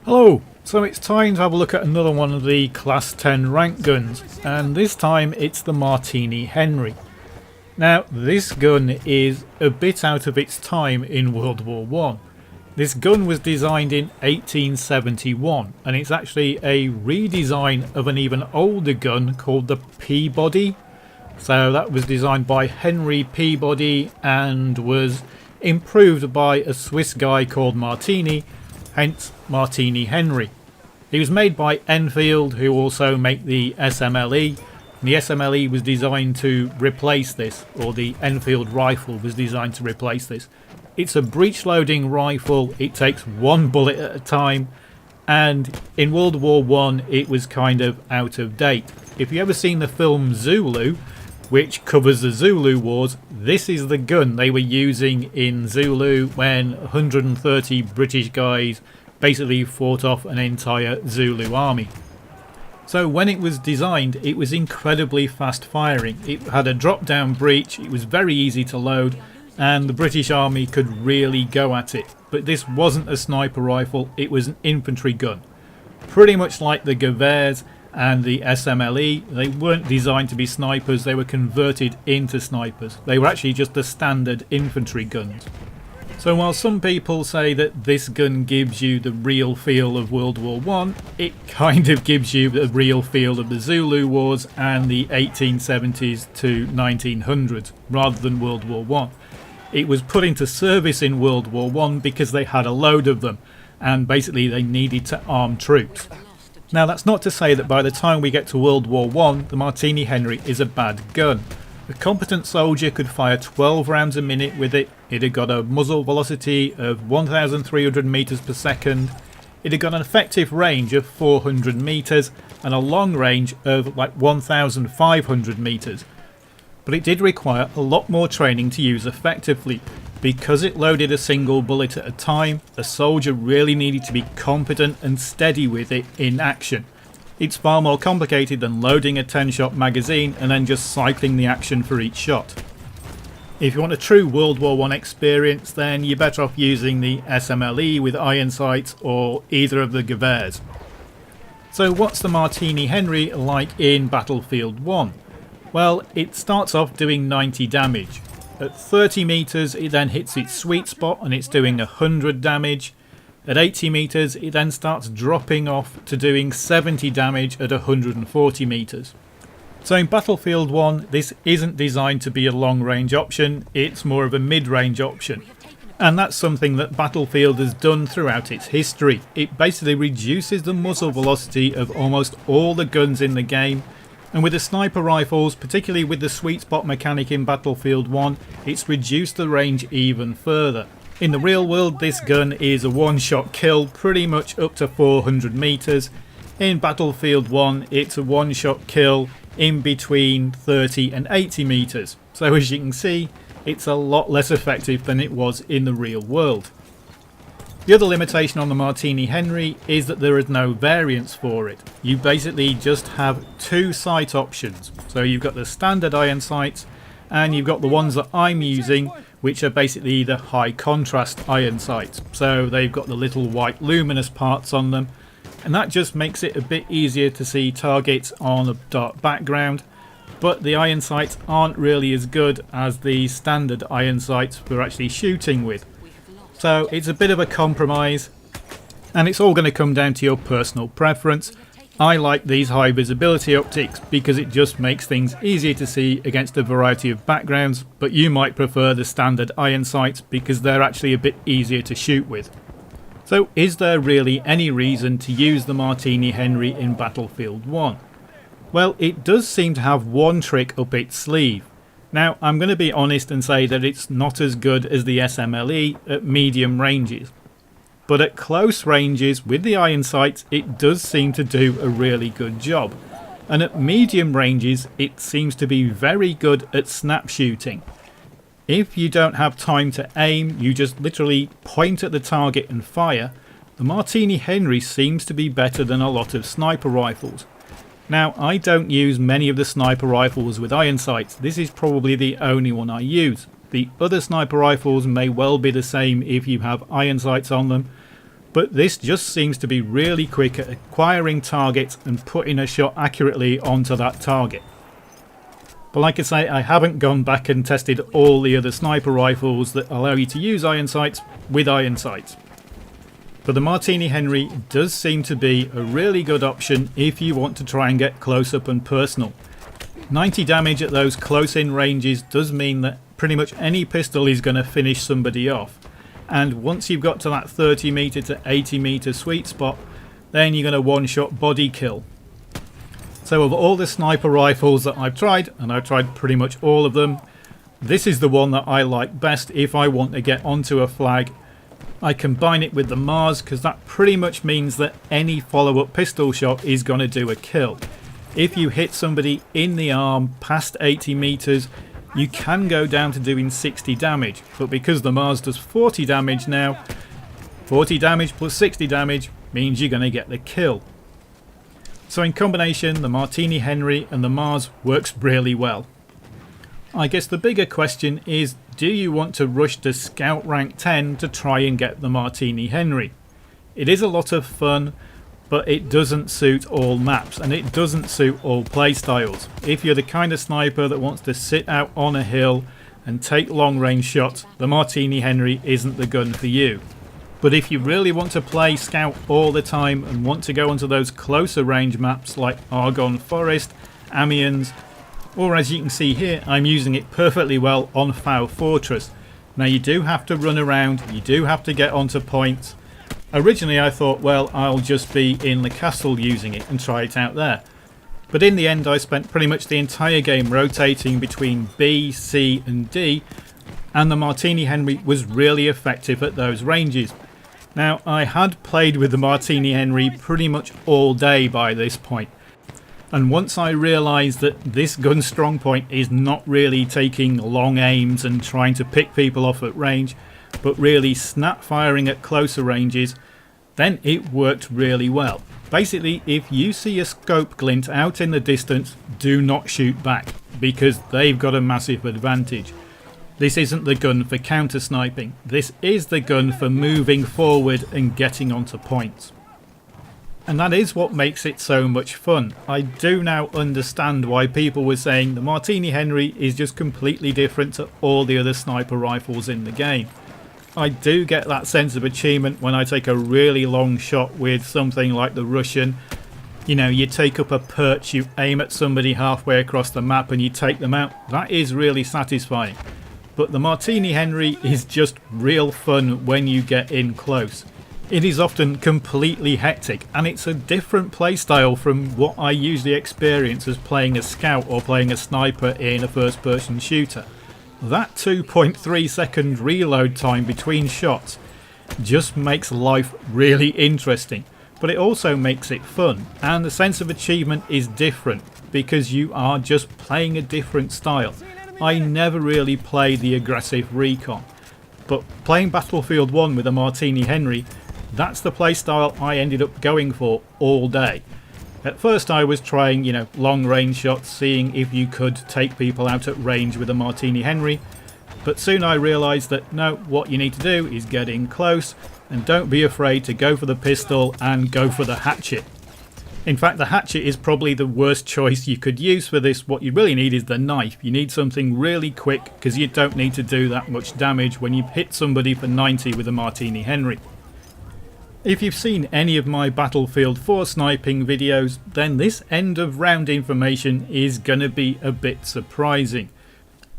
Hello! So it's time to have a look at another one of the Class 10 rank guns, and this time it's the Martini Henry. Now this gun is a bit out of its time in World War One. This gun was designed in 1871 and it's actually a redesign of an even older gun called the Peabody. So that was designed by Henry Peabody and was improved by a Swiss guy called Martini, hence Martini Henry. He was made by Enfield, who also make the SMLE. The SMLE was designed to replace this, or the Enfield rifle was designed to replace this. It's a breech loading rifle, it takes one bullet at a time, and in World War One it was kind of out of date. If you ever seen the film Zulu, which covers the Zulu Wars, this is the gun they were using in Zulu when 130 British guys basically fought off an entire Zulu army. So when it was designed, it was incredibly fast firing. It had a drop down breech, it was very easy to load, and the British army could really go at it. But this wasn't a sniper rifle, it was an infantry gun. Pretty much like the Gewehr and the SMLE, they weren't designed to be snipers, they were converted into snipers. They were actually just the standard infantry guns. So while some people say that this gun gives you the real feel of World War One, it kind of gives you the real feel of the Zulu Wars and the 1870s to 1900s rather than World War One. It was put into service in World War One because they had a load of them and basically they needed to arm troops. Now that's not to say that by the time we get to World War One, the Martini Henry is a bad gun. A competent soldier could fire 12 rounds a minute with it. It had got a muzzle velocity of 1,300 meters per second. It had got an effective range of 400 meters and a long range of like 1,500 meters. But it did require a lot more training to use effectively. Because it loaded a single bullet at a time, a soldier really needed to be competent and steady with it in action. It's far more complicated than loading a 10-shot magazine and then just cycling the action for each shot. If you want a true World War One experience, then you're better off using the SMLE with iron sights or either of the Gewehrs. So what's the Martini Henry like in Battlefield 1? Well, it starts off doing 90 damage. At 30 meters it then hits its sweet spot and it's doing 100 damage. At 80 meters it then starts dropping off to doing 70 damage at 140 meters. So in Battlefield 1 this isn't designed to be a long range option, it's more of a mid range option. And that's something that Battlefield has done throughout its history. It basically reduces the muzzle velocity of almost all the guns in the game. And with the sniper rifles, particularly with the sweet spot mechanic in Battlefield 1, it's reduced the range even further. In the real world this gun is a one-shot kill pretty much up to 400 meters. In Battlefield 1 it's a one-shot kill in between 30 and 80 meters. So as you can see, it's a lot less effective than it was in the real world. The other limitation on the Martini Henry is that there is no variance for it. You basically just have two sight options. So you've got the standard iron sights and you've got the ones that I'm using, which are basically the high contrast iron sights. So they've got the little white luminous parts on them and that just makes it a bit easier to see targets on a dark background. But the iron sights aren't really as good as the standard iron sights for actually shooting with. So it's a bit of a compromise and it's all going to come down to your personal preference. I like these high visibility optics because it just makes things easier to see against a variety of backgrounds, but you might prefer the standard iron sights because they're actually a bit easier to shoot with. So is there really any reason to use the Martini Henry in Battlefield 1? Well, it does seem to have one trick up its sleeve. Now I'm going to be honest and say that it's not as good as the SMLE at medium ranges. But at close ranges with the iron sights it does seem to do a really good job. And at medium ranges it seems to be very good at snap shooting. If you don't have time to aim, you just literally point at the target and fire, the Martini Henry seems to be better than a lot of sniper rifles. Now I don't use many of the sniper rifles with iron sights, this is probably the only one I use. The other sniper rifles may well be the same if you have iron sights on them, but this just seems to be really quick at acquiring targets and putting a shot accurately onto that target. But like I say, I haven't gone back and tested all the other sniper rifles that allow you to use iron sights with iron sights. But the Martini Henry does seem to be a really good option if you want to try and get close up and personal. 90 damage at those close in ranges does mean that pretty much any pistol is going to finish somebody off. And once you've got to that 30 meter to 80 meter sweet spot, then you're going to one-shot body kill. So of all the sniper rifles that I've tried, and I've tried pretty much all of them, this is the one that I like best if I want to get onto a flag. I combine it with the Mars because that pretty much means that any follow-up pistol shot is going to do a kill. If you hit somebody in the arm past 80 meters, you can go down to doing 60 damage, but because the Mars does 40 damage now, 40 damage plus 60 damage means you're going to get the kill. So in combination, the Martini Henry and the Mars works really well. I guess the bigger question is, do you want to rush to Scout rank 10 to try and get the Martini Henry? It is a lot of fun, but it doesn't suit all maps and it doesn't suit all playstyles. If you're the kind of sniper that wants to sit out on a hill and take long range shots, the Martini Henry isn't the gun for you. But if you really want to play Scout all the time and want to go onto those closer range maps like Argonne Forest, Amiens, or as you can see here, I'm using it perfectly well on Foul Fortress. Now you do have to run around, you do have to get onto points. Originally I thought, well, I'll just be in the castle using it and try it out there. But in the end I spent pretty much the entire game rotating between B, C and D, and the Martini Henry was really effective at those ranges. Now I had played with the Martini Henry pretty much all day by this point. And once I realised that this gun's strong point is not really taking long aims and trying to pick people off at range, but really snap firing at closer ranges, then it worked really well. Basically, if you see a scope glint out in the distance, do not shoot back, because they've got a massive advantage. This isn't the gun for counter sniping, this is the gun for moving forward and getting onto points. And that is what makes it so much fun. I do now understand why people were saying the Martini Henry is just completely different to all the other sniper rifles in the game. I do get that sense of achievement when I take a really long shot with something like the Russian. You know, you take up a perch, you aim at somebody halfway across the map and you take them out. That is really satisfying. But the Martini Henry is just real fun when you get in close. It is often completely hectic and it's a different playstyle from what I usually experience as playing a scout or playing a sniper in a first person shooter. That 2.3 second reload time between shots just makes life really interesting, but it also makes it fun, and the sense of achievement is different because you are just playing a different style. I never really played the aggressive recon, but playing Battlefield 1 with a Martini Henry, that's the playstyle I ended up going for all day. At first I was trying, long range shots, seeing if you could take people out at range with a Martini Henry, but soon I realised that no, what you need to do is get in close and don't be afraid to go for the pistol and go for the hatchet. In fact, the hatchet is probably the worst choice you could use for this. What you really need is the knife. You need something really quick because you don't need to do that much damage when you hit somebody for 90 with a Martini Henry. If you've seen any of my Battlefield 4 sniping videos, then this end of round information is gonna be a bit surprising.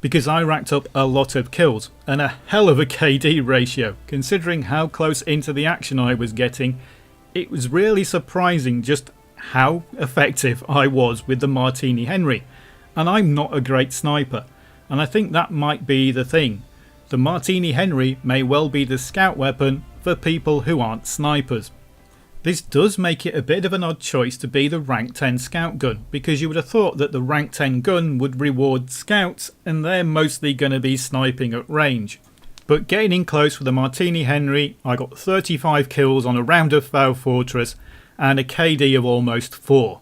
Because I racked up a lot of kills and a hell of a KD ratio. Considering how close into the action I was getting, it was really surprising just how effective I was with the Martini Henry. And I'm not a great sniper, and I think that might be the thing. The Martini Henry may well be the scout weapon for people who aren't snipers. This does make it a bit of an odd choice to be the rank 10 scout gun, because you would have thought that the rank 10 gun would reward scouts and they're mostly going to be sniping at range. But getting in close with the Martini Henry, I got 35 kills on a round of Foul Fortress and a KD of almost 4.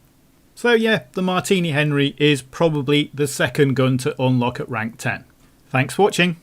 So yeah, the Martini Henry is probably the second gun to unlock at rank 10. Thanks for watching.